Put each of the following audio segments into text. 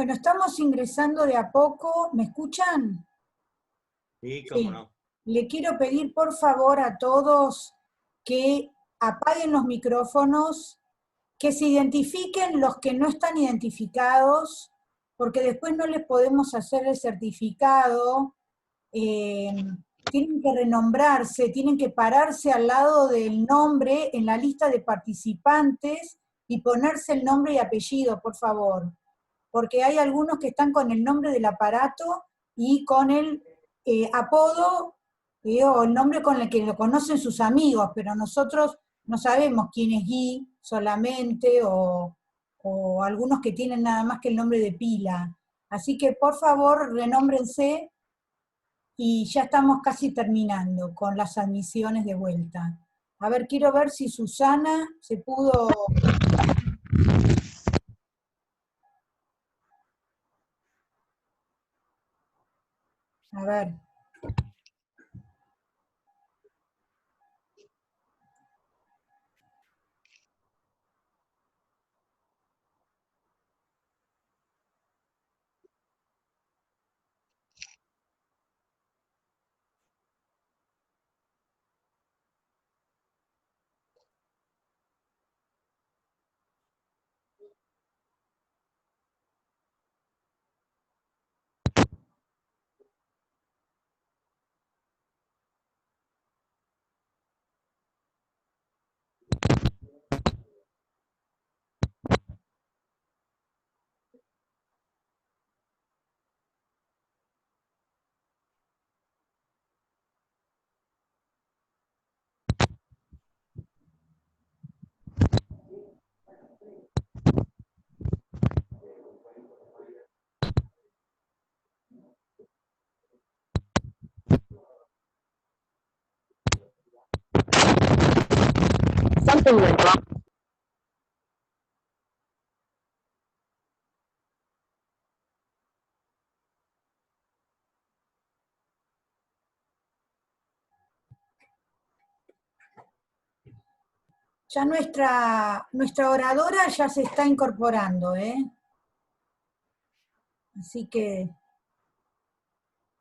Bueno, estamos ingresando de a poco. ¿Me escuchan? Sí, cómo Sí. no. Le quiero pedir por favor a todos que apaguen los micrófonos, que se identifiquen los que no están identificados, porque después no les podemos hacer el certificado. eh, Tienen que renombrarse, tienen que pararse al lado del nombre en la lista de participantes y ponerse el nombre y apellido, por favor. Porque hay algunos que están con el nombre del aparato y con el apodo o el nombre con el que lo conocen sus amigos, pero nosotros no sabemos quién es Guy solamente o algunos que tienen nada más que el nombre de pila. Así que por favor renómbrense y ya estamos casi terminando con las admisiones de vuelta. A ver, quiero ver si Susana se pudo... A ver. Something went wrong. Ya nuestra oradora ya se está incorporando, ¿eh? Así que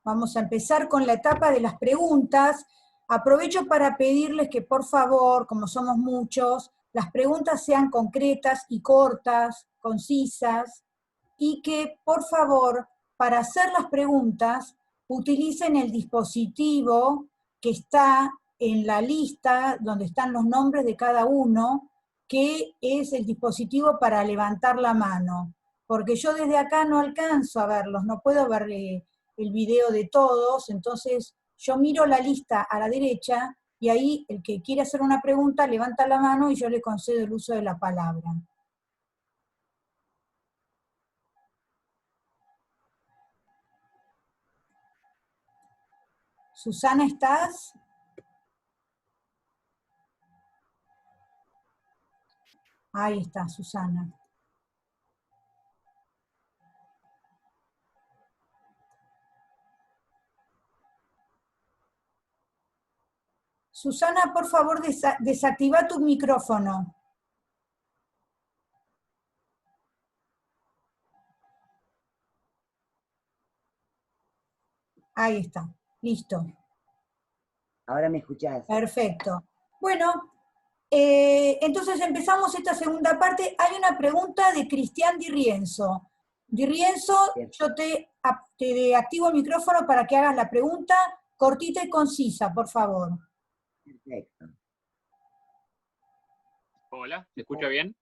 vamos a empezar con la etapa de las preguntas. Aprovecho para pedirles que por favor, como somos muchos, las preguntas sean concretas y cortas, concisas, y que por favor, para hacer las preguntas, utilicen el dispositivo que está en la lista donde están los nombres de cada uno, que es el dispositivo para levantar la mano, porque yo desde acá no alcanzo a verlos, no puedo ver el video de todos, entonces yo miro la lista a la derecha y ahí el que quiere hacer una pregunta levanta la mano y yo le concedo el uso de la palabra. Susana, ¿estás? Ahí está, Susana. Susana, por favor, desactiva tu micrófono. Ahí está, listo. Ahora me escuchás. Perfecto. Bueno, entonces empezamos esta segunda parte. Hay una pregunta de Cristian Di Rienzo. Di Rienzo, Bien. yo te activo el micrófono para que hagas la pregunta cortita y concisa, por favor. Perfecto. Hola, ¿se escucha bien?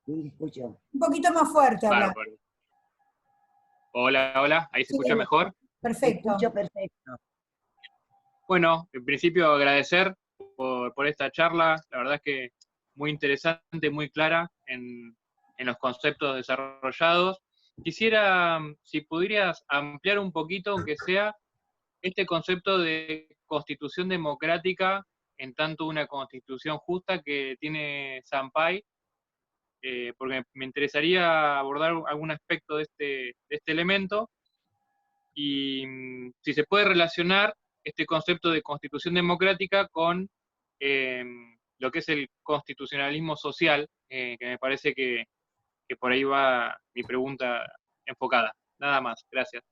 Sí, escucho. Un poquito más fuerte hablar. Bárbaro. Hola, hola, ¿ahí se escucha mejor? Perfecto. Escucho perfecto. Bueno, en principio agradecer por esta charla, la verdad es que muy interesante, muy clara en los conceptos desarrollados. Quisiera, si pudieras ampliar un poquito, aunque sea, este concepto de constitución democrática, en tanto una constitución justa que tiene Sampai, porque me interesaría abordar algún aspecto de este elemento, y si se puede relacionar este concepto de constitución democrática con lo que es el constitucionalismo social, que me parece que por ahí va mi pregunta enfocada. Nada más, gracias.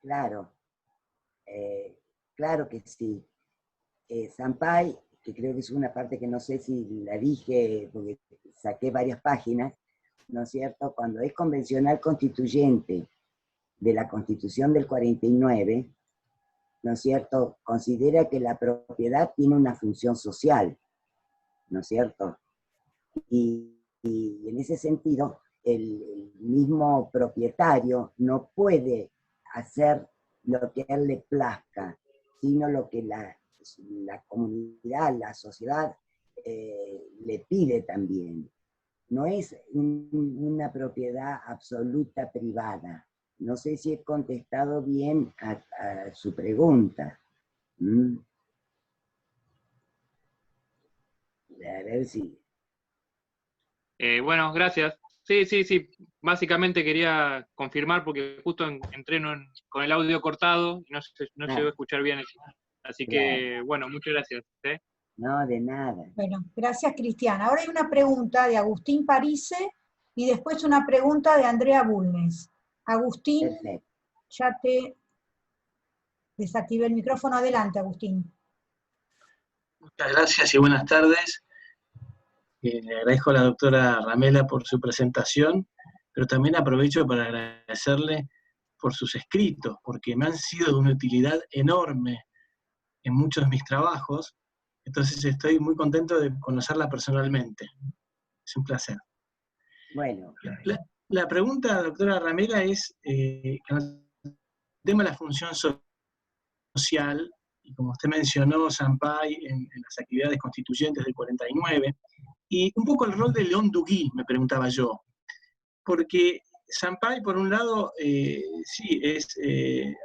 Claro, claro que sí. Sampai, que creo que es una parte que no sé si la dije, porque saqué varias páginas, ¿no es cierto? Cuando es convencional constituyente de la Constitución del 49, ¿no es cierto?, considera que la propiedad tiene una función social, ¿no es cierto? Y en ese sentido, el mismo propietario no puede hacer lo que a él le plazca, sino lo que la comunidad, la sociedad le pide también. No es una propiedad absoluta privada. No sé si he contestado bien a su pregunta. ¿Mm? A ver si... Bueno, gracias. Sí. Básicamente quería confirmar porque justo entré con el audio cortado y no llegó a escuchar bien. Así que, bueno, muchas gracias. No, de nada. Bueno, gracias, Cristian. Ahora hay una pregunta de Agustín Parise y después una pregunta de Andrea Bulnes. Agustín, Perfecto. ya te desactivé el micrófono. Adelante, Agustín. Muchas gracias y buenas tardes. Le agradezco a la doctora Ramela por su presentación, pero también aprovecho para agradecerle por sus escritos, porque me han sido de una utilidad enorme en muchos de mis trabajos, entonces estoy muy contento de conocerla personalmente. Es un placer. Bueno. La pregunta, doctora Ramela, es el tema de la función social, y como usted mencionó, Sampai en las actividades constituyentes del 49, y un poco el rol de León Duguí, me preguntaba yo, porque Sampai, por un lado, sí, es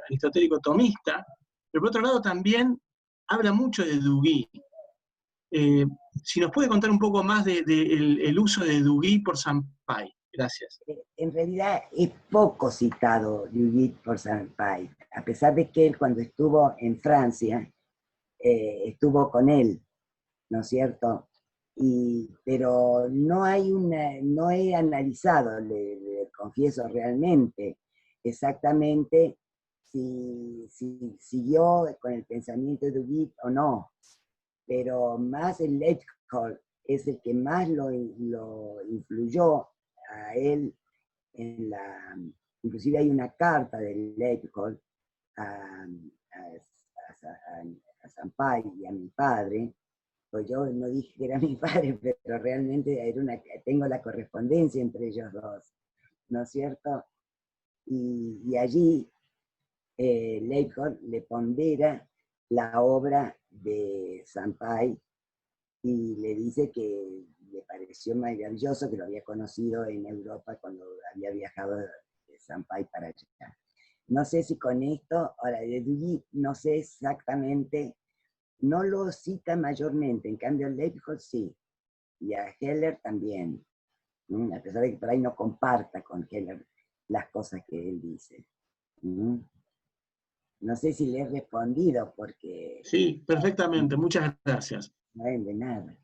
aristotélico tomista, pero por otro lado también habla mucho de Duguí. Si nos puede contar un poco más el uso de Duguí por Sampai. Gracias. En realidad es poco citado Duguí por Sampai, a pesar de que él cuando estuvo en Francia, estuvo con él, ¿no es cierto? Pero no he analizado, le confieso realmente, exactamente si siguió con el pensamiento de Duguí o no, pero más el Lepkol es el que más lo influyó a él inclusive hay una carta del Lepkol a Sampai y a mi padre, pues yo no dije que era mi padre, pero realmente tengo la correspondencia entre ellos dos, ¿no es cierto? Y allí Lepkol le pondera la obra de Sampai y le dice que le pareció maravilloso, que lo había conocido en Europa cuando había viajado de Sampai para allá. No sé si con esto, ahora de Duguí, no sé exactamente, no lo cita mayormente, en cambio Lepkol sí, y a Heller también, a pesar de que por ahí no comparta con Heller las cosas que él dice. No sé si le he respondido porque... Sí, perfectamente, muchas gracias. No hay de nada.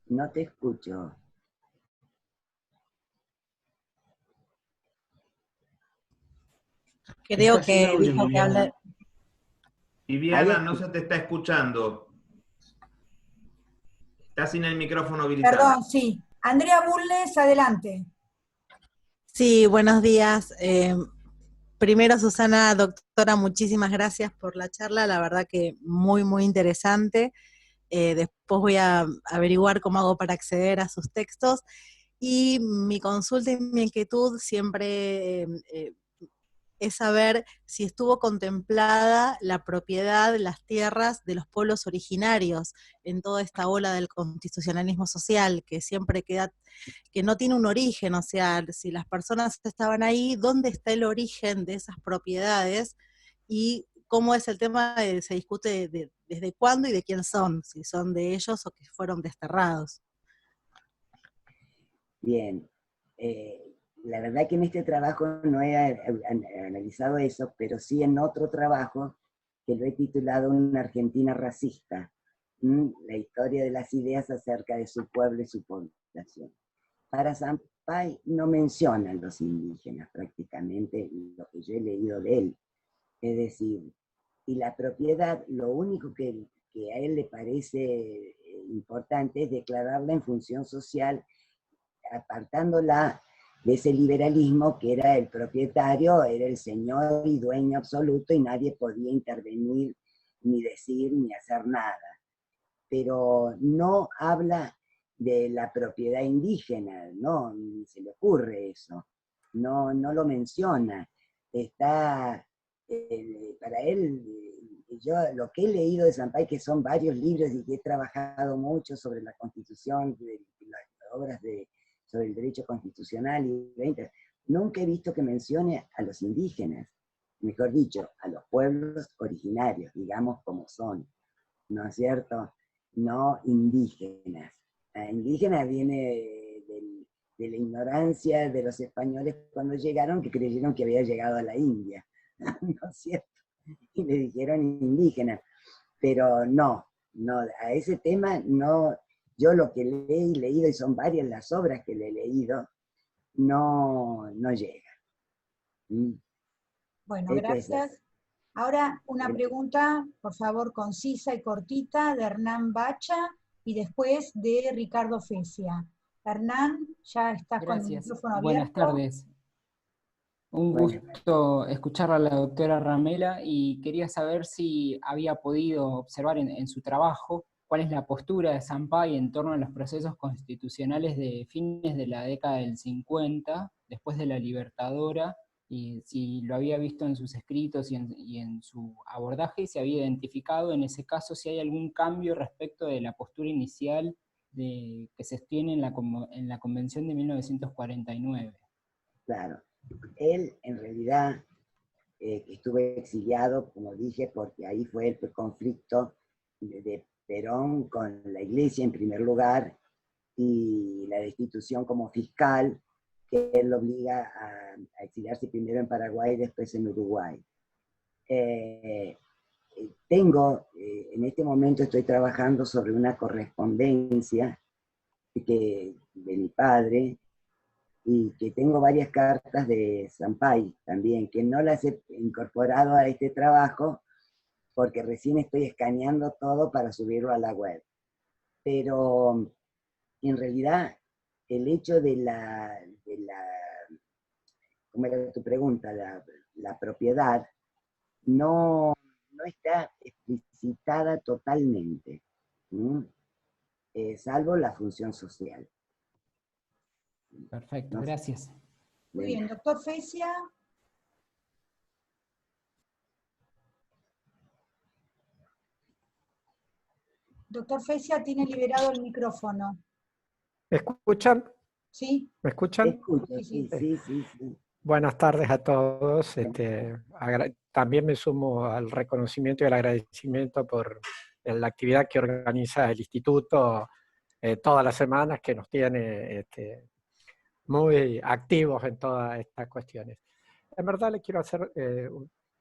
No te escucho. Creo que dijo que habla... Viviana, no se te está escuchando. Estás sin el micrófono habilitado. Perdón, sí. Andrea Bulnes, adelante. Sí, buenos días. Primero, Susana, doctora, muchísimas gracias por la charla, la verdad que muy, muy interesante. Después voy a averiguar cómo hago para acceder a sus textos. Y mi consulta y mi inquietud siempre es saber si estuvo contemplada la propiedad de las tierras de los pueblos originarios en toda esta ola del constitucionalismo social, que siempre queda, que no tiene un origen, o sea, si las personas estaban ahí, ¿dónde está el origen de esas propiedades? Y cómo es el tema, se discute desde cuándo y de quién son, si son de ellos o que fueron desterrados. Bien. La verdad que en este trabajo no he analizado eso, pero sí en otro trabajo que lo he titulado Una Argentina racista, la historia de las ideas acerca de su pueblo y su población. Para Sampay no mencionan los indígenas prácticamente lo que yo he leído de él. Es decir, y la propiedad, lo único que a él le parece importante es declararla en función social, apartándola de ese liberalismo que era el propietario, era el señor y dueño absoluto y nadie podía intervenir, ni decir, ni hacer nada. Pero no habla de la propiedad indígena, no, ni se le ocurre eso, no lo menciona. Está, para él, yo lo que he leído de Sampay, que son varios libros y que he trabajado mucho sobre la Constitución, de las obras sobre el derecho constitucional, nunca he visto que mencione a los indígenas, mejor dicho, a los pueblos originarios, digamos como son, ¿no es cierto? No indígenas. La indígena viene de la ignorancia de los españoles cuando llegaron, que creyeron que había llegado a la India, ¿no es cierto? Y le dijeron indígena, pero no, a ese tema no, yo lo que le he leído, y son varias las obras que le he leído, no llega. Bueno, gracias. Ahora una pregunta, por favor, concisa y cortita, de Hernán Bacha, y después de Ricardo Fesia. Hernán, ya estás con el micrófono abierto. Buenas tardes. Un gusto escuchar a la doctora Ramela y quería saber si había podido observar en su trabajo cuál es la postura de Sampay en torno a los procesos constitucionales de fines de la década del 50, después de la Libertadora, y si lo había visto en sus escritos y en su abordaje, y si había identificado en ese caso si hay algún cambio respecto de la postura inicial que se sostiene en la Convención de 1949. Claro. Él, en realidad, estuve exiliado, como dije, porque ahí fue el conflicto de Perón con la Iglesia en primer lugar, y la destitución como fiscal, que él lo obliga a exiliarse primero en Paraguay y después en Uruguay. En este momento estoy trabajando sobre una correspondencia de mi padre, y que tengo varias cartas de Sampay también, que no las he incorporado a este trabajo porque recién estoy escaneando todo para subirlo a la web. Pero en realidad el hecho de ¿cómo era tu pregunta? La propiedad no está explicitada totalmente, salvo la función social. Perfecto, gracias. Muy bien, doctor Fesia. Doctor Fesia, tiene liberado el micrófono. ¿Me escuchan? ¿Sí? ¿Me escuchan? Escucho, sí. Buenas tardes a todos. También me sumo al reconocimiento y al agradecimiento por la actividad que organiza el Instituto todas las semanas, que nos tiene muy activos en todas estas cuestiones. En verdad le quiero hacer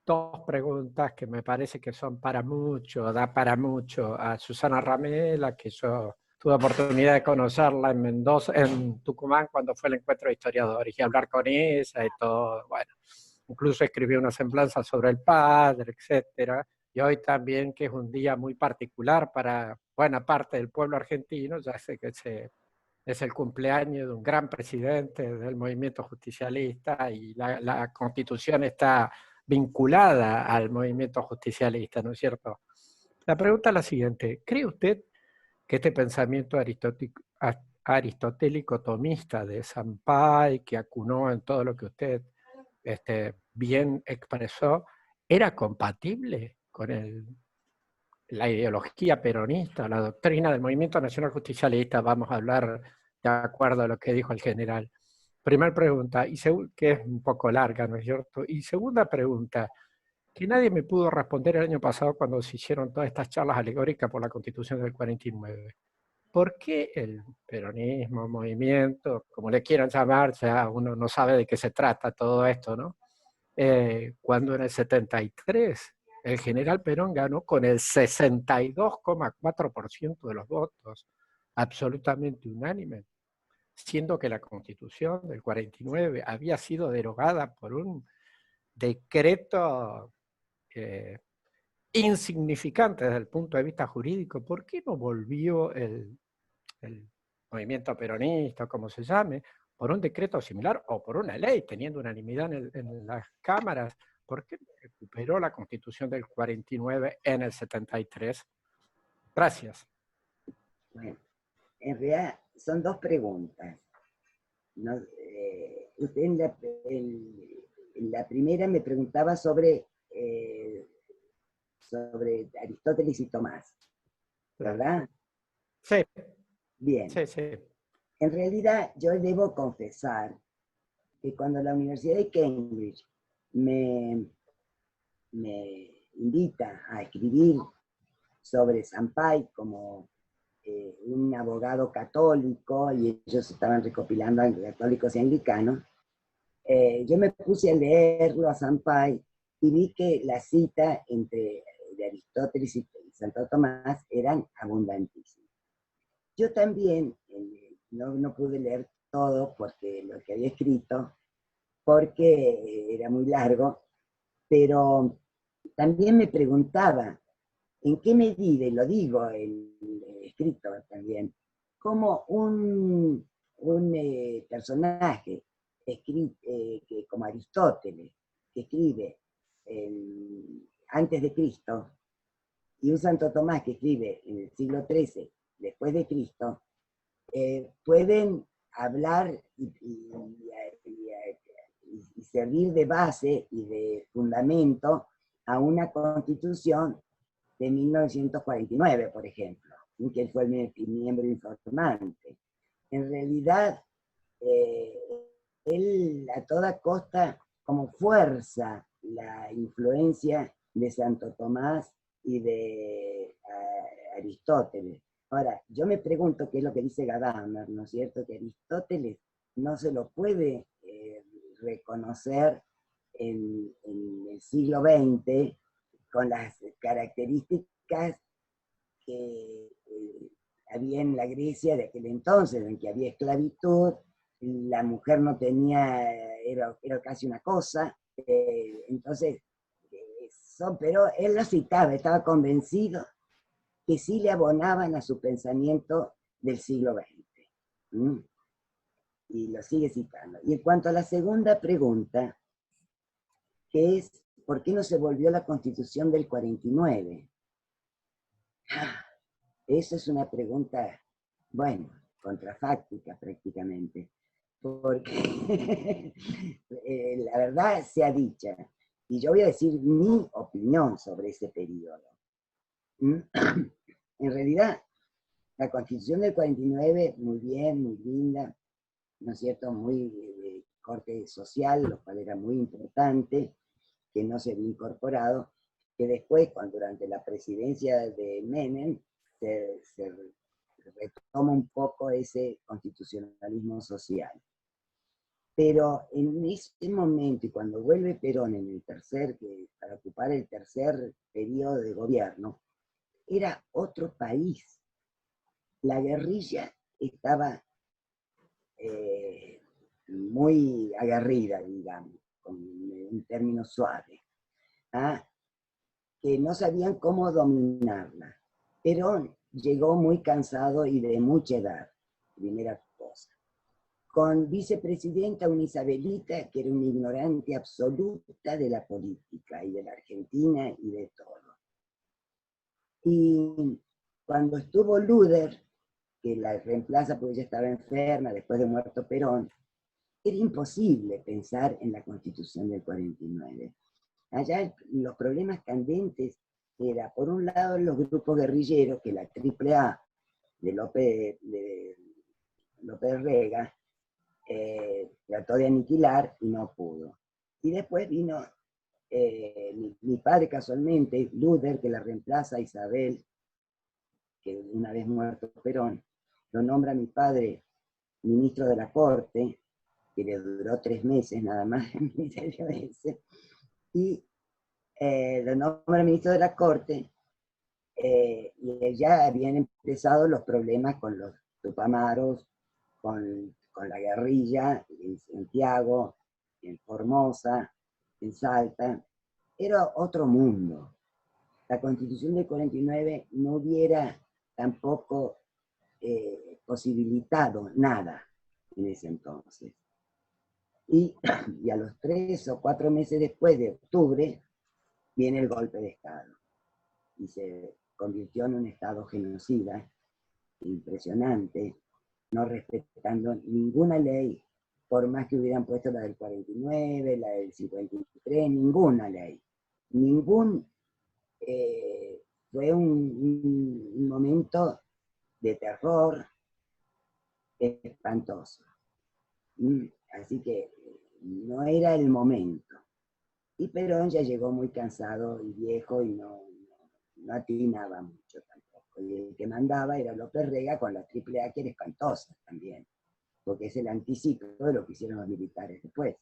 dos preguntas que me parece que son para mucho, da para mucho, a Susana Ramela, que yo tuve oportunidad de conocerla en Mendoza, en Tucumán, cuando fue el encuentro de historiadores, y hablar con ella y todo. Bueno, incluso escribí una semblanza sobre el padre, etcétera. Y hoy también, que es un día muy particular para buena parte del pueblo argentino, ya sé que es el cumpleaños de un gran presidente del movimiento justicialista, y la Constitución está vinculada al movimiento justicialista, ¿no es cierto? La pregunta es la siguiente: ¿cree usted que este pensamiento aristotélico tomista de Sampay, que acunó en todo lo que usted bien expresó, era compatible con la ideología peronista, la doctrina del movimiento nacional justicialista? Vamos a hablar de acuerdo a lo que dijo el general. Primera pregunta, que es un poco larga, ¿no es cierto? Y segunda pregunta, que nadie me pudo responder el año pasado cuando se hicieron todas estas charlas alegóricas por la Constitución del 49. ¿Por qué el peronismo, movimiento, como le quieran llamar, ya uno no sabe de qué se trata todo esto, ¿no? Cuando en el 73 el general Perón ganó con el 62,4% de los votos, absolutamente unánime, siendo que la Constitución del 49 había sido derogada por un decreto insignificante desde el punto de vista jurídico. ¿Por qué no volvió el movimiento peronista, como se llame, por un decreto similar o por una ley, teniendo unanimidad en las cámaras? ¿Por qué recuperó la Constitución del 49 en el 73? Gracias. Bueno, en realidad son dos preguntas. No, usted en la primera me preguntaba sobre Aristóteles y Tomás, ¿verdad? Sí. Bien. Sí, sí. En realidad, yo debo confesar que cuando la Universidad de Cambridge me invita a escribir sobre Sampai como un abogado católico, y ellos estaban recopilando católicos y anglicanos, yo me puse a leerlo a Sampai y vi que la cita de Aristóteles y Santo Tomás eran abundantísimas. Yo también no pude leer todo porque lo que había escrito, porque era muy largo, pero también me preguntaba en qué medida, y lo digo en escrito también, como un personaje que como Aristóteles, que escribe antes de Cristo, y un Santo Tomás que escribe en el siglo XIII después de Cristo, pueden hablar y servir de base y de fundamento a una constitución de 1949, por ejemplo, en que él fue el miembro informante. En realidad, él a toda costa como fuerza la influencia de Santo Tomás y de Aristóteles. Ahora, yo me pregunto qué es lo que dice Gadamer, ¿no es cierto? Que Aristóteles no se lo puede reconocer en el siglo XX con las características que había en la Grecia de aquel entonces, en que había esclavitud, la mujer no tenía, era casi una cosa, entonces, pero él lo citaba, estaba convencido que sí le abonaban a su pensamiento del siglo XX. Y lo sigue citando. Y en cuanto a la segunda pregunta, que es, ¿por qué no se volvió la Constitución del 49? Esa es una pregunta, bueno, contrafáctica prácticamente, porque la verdad sea dicha, y yo voy a decir mi opinión sobre ese periodo. En realidad, la Constitución del 49, muy bien, muy linda, ¿no es cierto?, muy de corte social, lo cual era muy importante, que no se había incorporado, que después, durante la presidencia de Menem, se retoma un poco ese constitucionalismo social. Pero en ese momento, y cuando vuelve Perón para ocupar el tercer periodo de gobierno, era otro país. La guerrilla estaba muy aguerrida, digamos, con un término suave, que no sabían cómo dominarla. Perón llegó muy cansado y de mucha edad, primera cosa. Con vicepresidenta una Isabelita que era una ignorante absoluta de la política y de la Argentina y de todo. Y cuando estuvo Luder, que la reemplaza porque ella estaba enferma después de muerto Perón, era imposible pensar en la Constitución del 49. Allá los problemas candentes era, por un lado, los grupos guerrilleros, que la AAA de López Rega trató de aniquilar y no pudo. Y después vino mi padre casualmente, Luder, que la reemplaza a Isabel, que una vez muerto Perón, lo nombra mi padre ministro de la Corte, que le duró 3 meses nada más el ministerio ese, y lo nombra ministro de la Corte, y ya habían empezado los problemas con los tupamaros, con la guerrilla en Santiago, en Formosa, en Salta. Era otro mundo. La Constitución del 49 no hubiera tampoco posibilitado nada en ese entonces. Y a los 3 o 4 meses después de octubre, viene el golpe de Estado. Y se convirtió en un Estado genocida, impresionante, no respetando ninguna ley, por más que hubieran puesto la del 49, la del 53, ninguna ley. Fue un momento de terror espantoso. Así que no era el momento. Y Perón ya llegó muy cansado y viejo y no atinaba mucho tampoco. Y el que mandaba era López Rega con la AAA, que era espantosa también, porque es el anticiclo de lo que hicieron los militares después.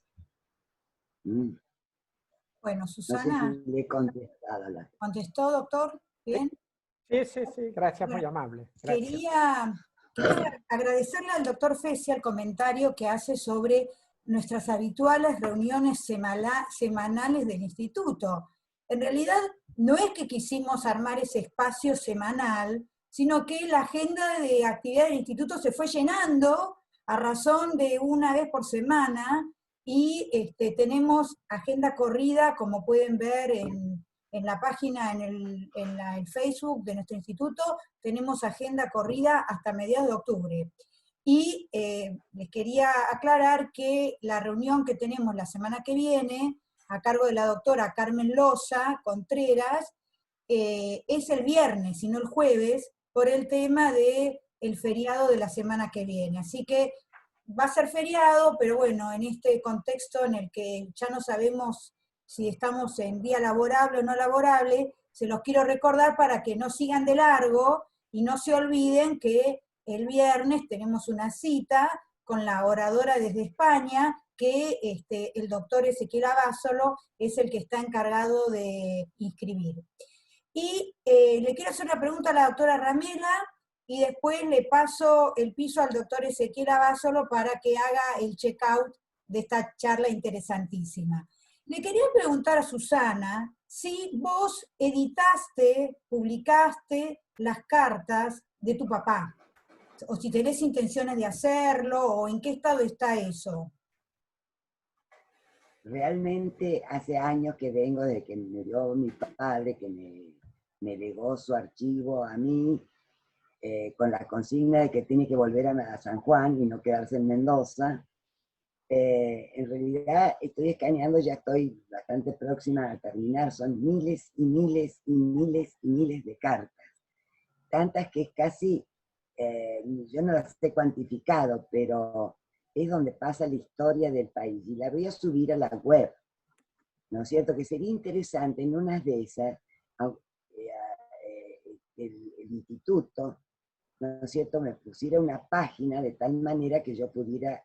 Bueno, Susana. No sé si le he contestado. ¿Contestó, doctor? ¿Bien? Sí, gracias, muy amable. Gracias. Quería agradecerle al doctor Fesi el comentario que hace sobre nuestras habituales reuniones semanales del instituto. En realidad, no es que quisimos armar ese espacio semanal, sino que la agenda de actividad del instituto se fue llenando a razón de una vez por semana, y tenemos agenda corrida, como pueden ver en la página, en el Facebook de nuestro instituto, tenemos agenda corrida hasta mediados de octubre. Y les quería aclarar que la reunión que tenemos la semana que viene, a cargo de la doctora Carmen Loza Contreras, es el viernes y no el jueves, por el tema del feriado de la semana que viene. Así que va a ser feriado, pero bueno, en este contexto en el que ya no sabemos si estamos en día laborable o no laborable, se los quiero recordar para que no sigan de largo y no se olviden que el viernes tenemos una cita con la oradora desde España, que el doctor Ezequiel Abasolo es el que está encargado de inscribir. Y le quiero hacer una pregunta a la doctora Ramela, y después le paso el piso al doctor Ezequiel Abasolo para que haga el check-out de esta charla interesantísima. Le quería preguntar a Susana si vos editaste, publicaste las cartas de tu papá, o si tenés intenciones de hacerlo, o en qué estado está eso. Realmente hace años que vengo de que me dio mi padre, que me legó su archivo a mí, con la consigna de que tiene que volver a San Juan y no quedarse en Mendoza. En realidad estoy escaneando, ya estoy bastante próxima a terminar, son miles y miles y miles y miles de cartas. Tantas que es casi, yo no las he cuantificado, pero es donde pasa la historia del país. Y la voy a subir a la web, ¿no es cierto? Que sería interesante en unas de esas, el instituto, ¿no es cierto?, me pusiera una página de tal manera que yo pudiera,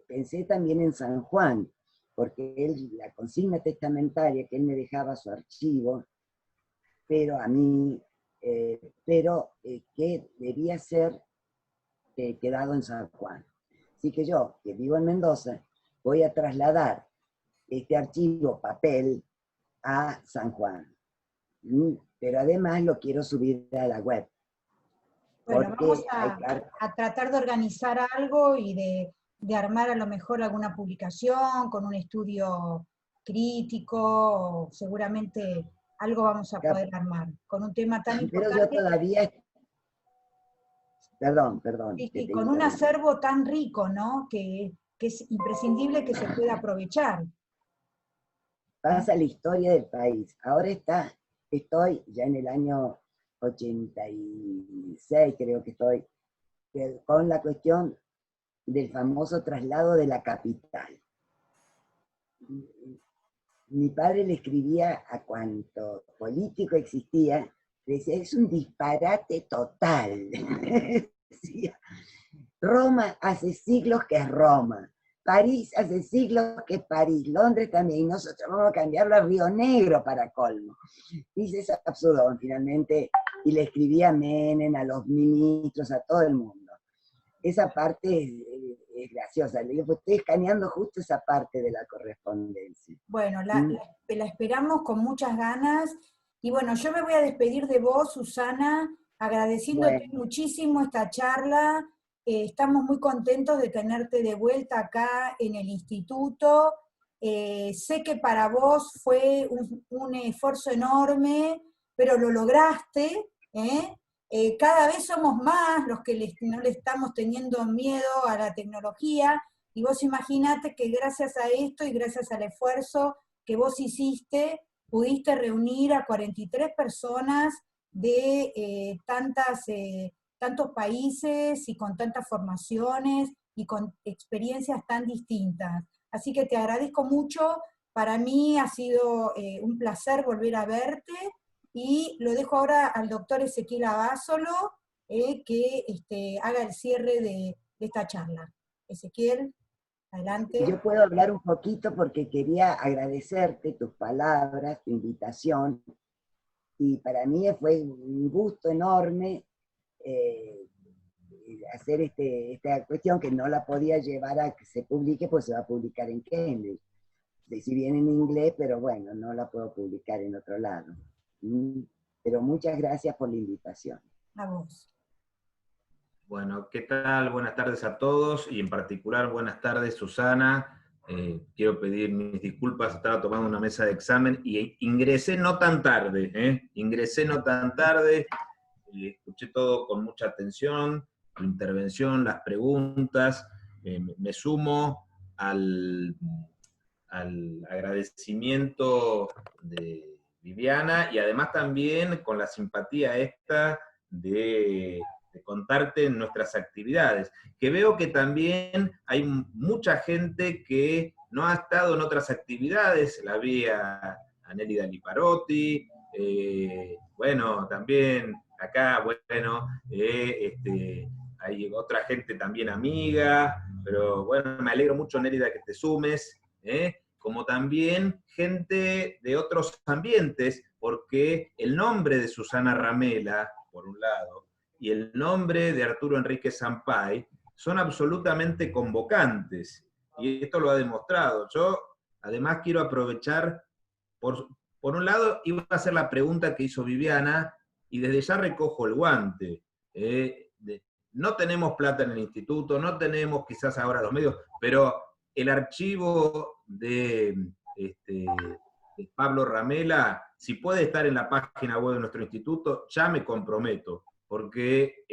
pensé también en San Juan, porque la consigna testamentaria, que él me dejaba su archivo, pero a mí, que debía ser quedado en San Juan. Así que yo, que vivo en Mendoza, voy a trasladar este archivo papel a San Juan. Pero además lo quiero subir a la web. Bueno, vamos a tratar de organizar algo y de armar a lo mejor alguna publicación con un estudio crítico, seguramente algo vamos a poder armar, con un tema tan importante. Pero yo todavía... Perdón. Sí, con un acervo tan rico, ¿no?, que es imprescindible que se pueda aprovechar. Pasa la historia del país. Ahora estoy ya en el año 86, creo que estoy, con la cuestión del famoso traslado de la capital. Mi padre le escribía a cuanto político existía, le decía, es un disparate total. Decía, Roma hace siglos que es Roma. París hace siglos que es París, Londres también, y nosotros vamos a cambiarlo a Río Negro para colmo. Dice, es absurdo, finalmente, y le escribí a Menem, a los ministros, a todo el mundo. Esa parte es graciosa, le digo, pues estoy escaneando justo esa parte de la correspondencia. Bueno, la esperamos con muchas ganas, y bueno, yo me voy a despedir de vos, Susana, agradeciéndote muchísimo esta charla. Estamos muy contentos de tenerte de vuelta acá en el instituto. Sé que para vos fue un esfuerzo enorme, pero lo lograste. Cada vez somos más los que no le estamos teniendo miedo a la tecnología, y vos imaginate que gracias a esto y gracias al esfuerzo que vos hiciste, pudiste reunir a 43 personas de tantos países y con tantas formaciones y con experiencias tan distintas. Así que te agradezco mucho, para mí ha sido un placer volver a verte, y lo dejo ahora al doctor Ezequiel Abásolo, que haga el cierre de esta charla. Ezequiel, adelante. Yo puedo hablar un poquito porque quería agradecerte tus palabras, tu invitación, y para mí fue un gusto enorme hacer esta cuestión, que no la podía llevar a que se publique, pues se va a publicar en Cambridge. Si bien en inglés, pero bueno, no la puedo publicar en otro lado. Pero muchas gracias por la invitación. A vos. Bueno, ¿qué tal? Buenas tardes a todos, y en particular buenas tardes, Susana. Quiero pedir mis disculpas, estaba tomando una mesa de examen y ingresé no tan tarde, ingresé no tan tarde, escuché todo con mucha atención, tu intervención, las preguntas, me sumo al agradecimiento de Viviana, y además también con la simpatía esta de contarte nuestras actividades, que veo que también hay mucha gente que no ha estado en otras actividades. La vi a Nélida Liparotti, bueno, también acá, bueno, hay otra gente también amiga, pero bueno, me alegro mucho, Nélida, que te sumes, como también gente de otros ambientes, porque el nombre de Susana Ramela, por un lado, y el nombre de Arturo Enrique Sampay son absolutamente convocantes, y esto lo ha demostrado. Yo, además, quiero aprovechar, por un lado, iba a hacer la pregunta que hizo Viviana, y desde ya recojo el guante. No tenemos plata en el instituto, no tenemos quizás ahora los medios, pero el archivo de Pablo Ramela, si puede estar en la página web de nuestro instituto, ya me comprometo, porque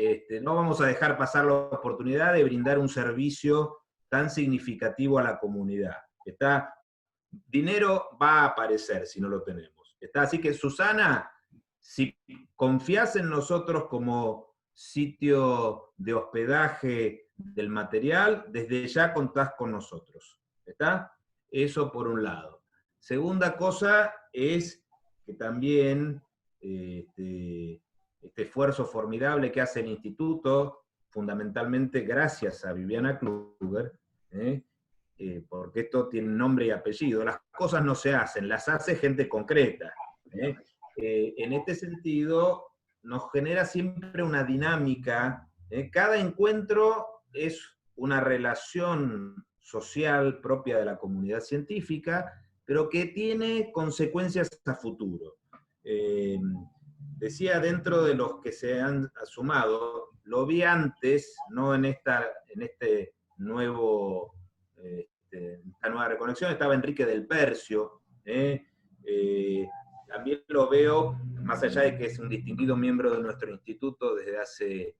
no vamos a dejar pasar la oportunidad de brindar un servicio tan significativo a la comunidad. Dinero va a aparecer si no lo tenemos. Así que, Susana, si confías en nosotros como sitio de hospedaje del material, desde ya contás con nosotros. ¿Está? Eso por un lado. Segunda cosa es que también este esfuerzo formidable que hace el instituto, fundamentalmente gracias a Viviana Kluger, porque esto tiene nombre y apellido. Las cosas no se hacen, las hace gente concreta. En este sentido, nos genera siempre una dinámica. Cada encuentro es una relación social propia de la comunidad científica, pero que tiene consecuencias a futuro. Decía, dentro de los que se han sumado, lo vi antes, no en esta nueva reconexión, estaba Enrique del Percio, también lo veo, más allá de que es un distinguido miembro de nuestro instituto desde hace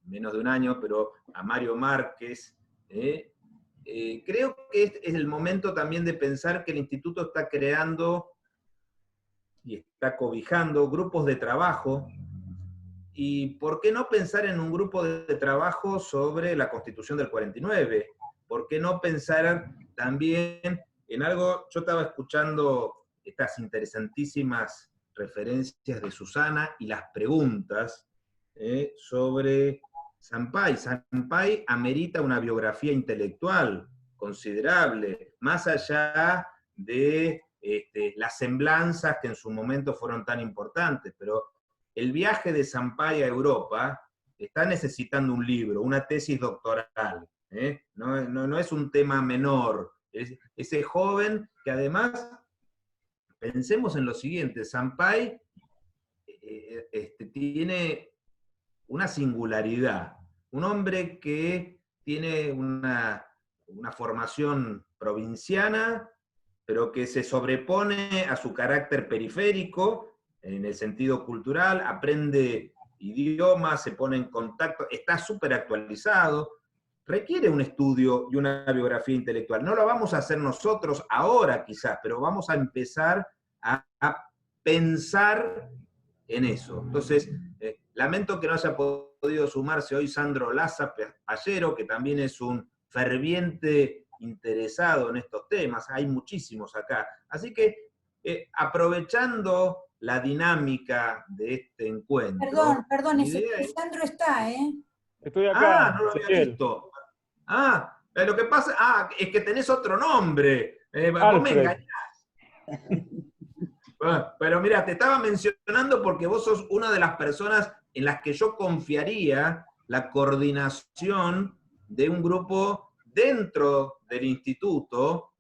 menos de un año, pero a Mario Márquez. Creo que es el momento también de pensar que el instituto está creando y está cobijando grupos de trabajo, y ¿por qué no pensar en un grupo de trabajo sobre la Constitución del 49? ¿Por qué no pensar también en algo? Yo estaba escuchando estas interesantísimas referencias de Susana y las preguntas sobre Sampay. Sampay amerita una biografía intelectual considerable, más allá de las semblanzas que en su momento fueron tan importantes, pero el viaje de Sampay a Europa está necesitando un libro, una tesis doctoral, ¿eh? No es un tema menor. Ese joven que además, pensemos en lo siguiente, Sampay tiene una singularidad, un hombre que tiene una formación provinciana, pero que se sobrepone a su carácter periférico, en el sentido cultural, aprende idiomas, se pone en contacto, está súper actualizado, requiere un estudio y una biografía intelectual. No lo vamos a hacer nosotros ahora quizás, pero vamos a empezar a pensar en eso. Entonces, lamento que no haya podido sumarse hoy Sandro Laza Pallero, que también es un ferviente interesado en estos temas, hay muchísimos acá. Así que, aprovechando la dinámica de este encuentro... Perdón, Sandro está, ¿eh? Estoy acá. No lo había visto. Lo que pasa, es que tenés otro nombre. Vos me engañás. Bueno, pero mira, te estaba mencionando porque vos sos una de las personas en las que yo confiaría la coordinación de un grupo dentro del instituto,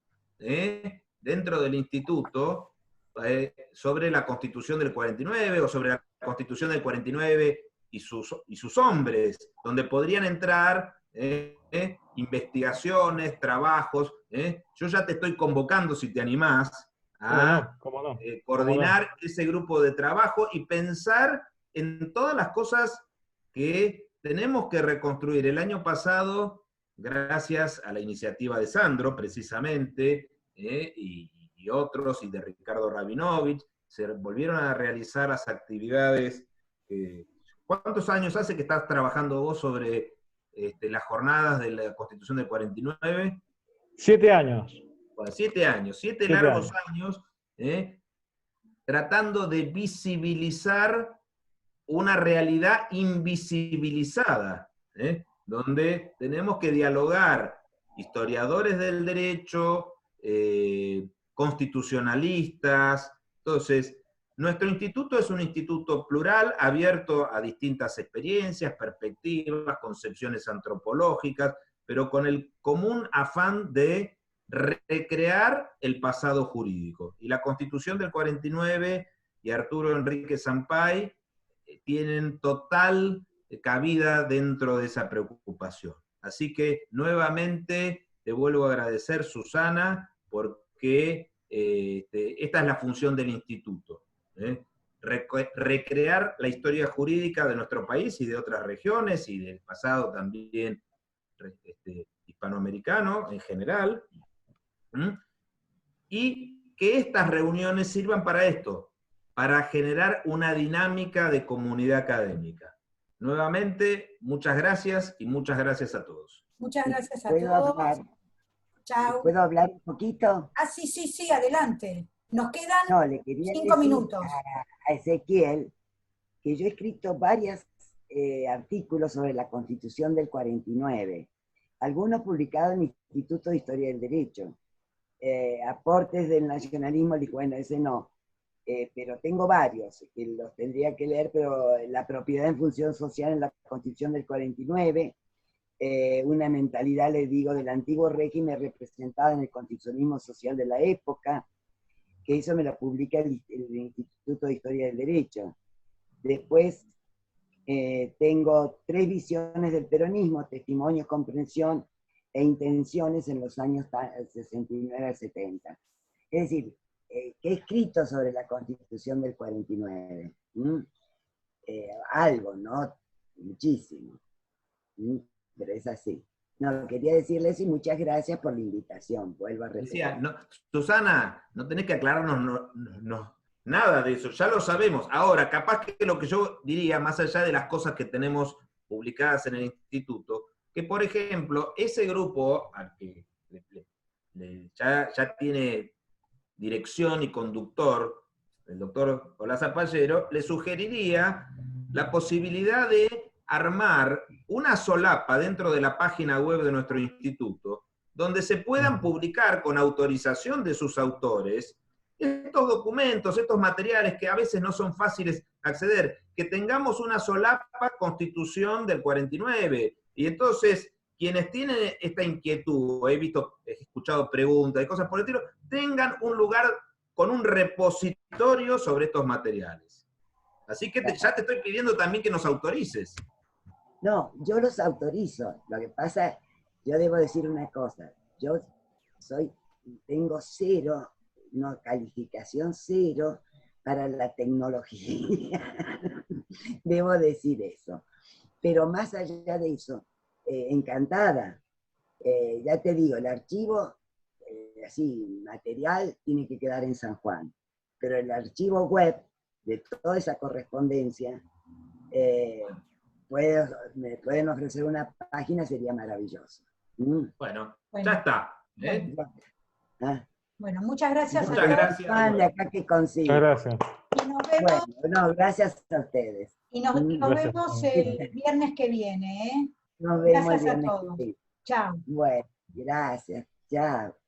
sobre la Constitución del 49 o sobre la Constitución del 49 y sus hombres, donde podrían entrar investigaciones, trabajos. Yo ya te estoy convocando, si te animás, a coordinar ese grupo de trabajo y pensar en todas las cosas que tenemos que reconstruir. El año pasado, gracias a la iniciativa de Sandro, precisamente, y otros, y de Ricardo Rabinovich, se volvieron a realizar las actividades. ¿Cuántos años hace que estás trabajando vos sobre las jornadas de la Constitución del 49? 7 años. Bueno, 7 años, 7 largos años, tratando de visibilizar una realidad invisibilizada, donde tenemos que dialogar historiadores del derecho, constitucionalistas. Entonces, nuestro instituto es un instituto plural, abierto a distintas experiencias, perspectivas, concepciones antropológicas, pero con el común afán de recrear el pasado jurídico. Y la Constitución del 49 y Arturo Enrique Sampay tienen total cabida dentro de esa preocupación. Así que, nuevamente, te vuelvo a agradecer, Susana, porque esta es la función del instituto. Recrear la historia jurídica de nuestro país y de otras regiones, y del pasado también hispanoamericano en general, y que estas reuniones sirvan para esto, para generar una dinámica de comunidad académica. Nuevamente, muchas gracias y muchas gracias a todos. Muchas gracias a todos. Chao. ¿Puedo hablar un poquito? Sí, adelante. Nos quedan le quería 5 minutos. A Ezequiel que yo he escrito varios artículos sobre la Constitución del 49, algunos publicados en el Instituto de Historia del Derecho. Aportes del nacionalismo, dije, bueno, ese no. Pero tengo varios, que los tendría que leer, pero la propiedad en función social en la Constitución del 49, una mentalidad, les digo, del antiguo régimen representada en el constitucionalismo social de la época, que eso me lo publica el Instituto de Historia del Derecho. Después tengo 3 visiones del peronismo, testimonios, comprensión e intenciones en los años 69 al 70. Es decir, que he escrito sobre la Constitución del 49. Algo, ¿no? Muchísimo. Pero es así. No, quería decirles y muchas gracias por la invitación. Vuelvo a repetir. Susana, no tenés que aclararnos nada de eso, ya lo sabemos. Ahora, capaz que lo que yo diría, más allá de las cosas que tenemos publicadas en el instituto, que por ejemplo, ese grupo al que ya tiene dirección y conductor, el doctor Olaza Pallero, le sugeriría la posibilidad de armar una solapa dentro de la página web de nuestro instituto, donde se puedan publicar con autorización de sus autores estos documentos, estos materiales que a veces no son fáciles de acceder, que tengamos una solapa Constitución del 49, y entonces quienes tienen esta inquietud, he escuchado preguntas y cosas por el estilo, tengan un lugar con un repositorio sobre estos materiales. Así que ya te estoy pidiendo también que nos autorices. No, yo los autorizo. Lo que pasa, yo debo decir una cosa. Yo tengo cero, no, calificación cero para la tecnología. Debo decir eso. Pero más allá de eso, encantada. Ya te digo, el archivo, así, material, tiene que quedar en San Juan. Pero el archivo web de toda esa correspondencia, me pueden ofrecer una página, sería maravilloso. Bueno, ya está. Bueno, muchas gracias. Muchas gracias. De acá que consigo. Muchas gracias. Y nos vemos, Bueno, gracias a ustedes. y nos vemos el viernes que viene, ¿eh? Nos vemos Gracias el a viernes todos. que viene. Chao. Bueno, gracias. Chao.